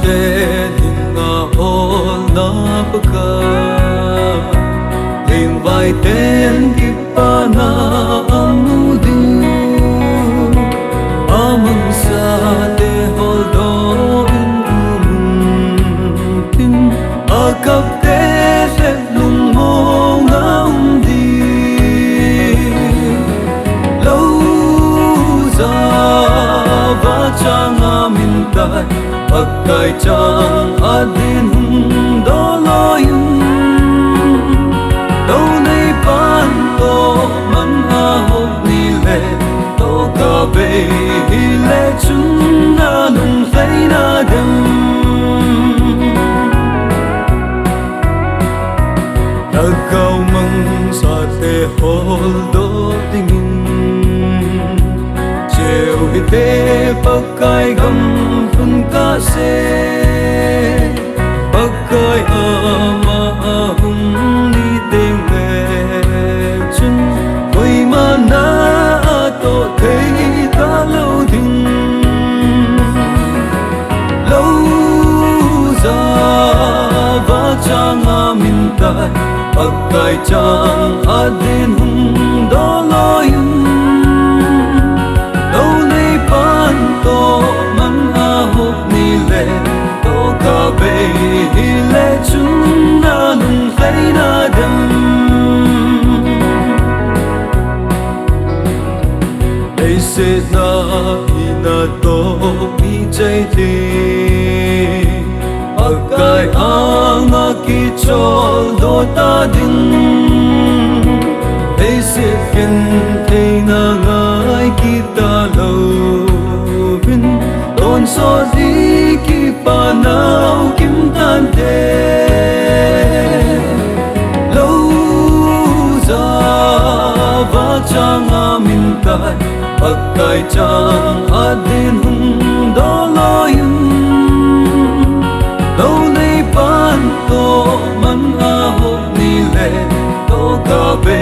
te dinga hol na paka ling vai ten ki pa na amudi amang sa te hol do in tin akap te se lung mo ngam di lo za va chang amin tai Pagkai chang adin do loyum đâu nay pan to man a hop ni le to ka be hi le chun na nung sai na dem ta kau mang sa te hol do tingin cheu hi te pagkai gam ka se pagkai ama ahum ni deng le chun koi mana to thei ta lo ding lo za va chang amin tai pagkai chang adin hum do loyum lo nei pan to to ka be hi le chun na nung sai na dem ei se na ina to mi chai te akai anga ki chol do ta din ei se ken te na ngai ki ta lo bin don so di ki pa nao kim tan de lo za va chang amin tai pagkai chang adin hum do loyum lo nei pan to man a hop ni le to ka be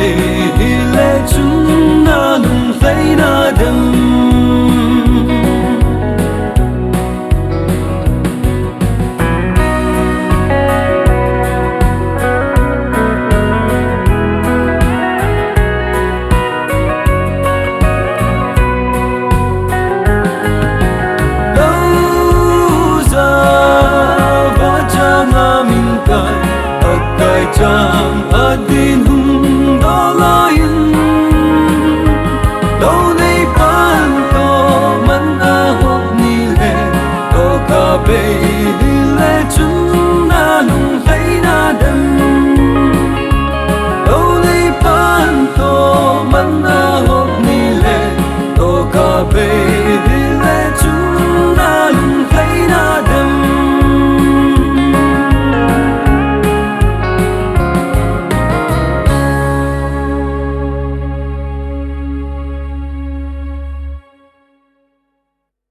hi le chun na nung sai na dem chang adin hum do loyum đâu nay pan to man a hop ni le to ka be hi le chun na nung sai na dem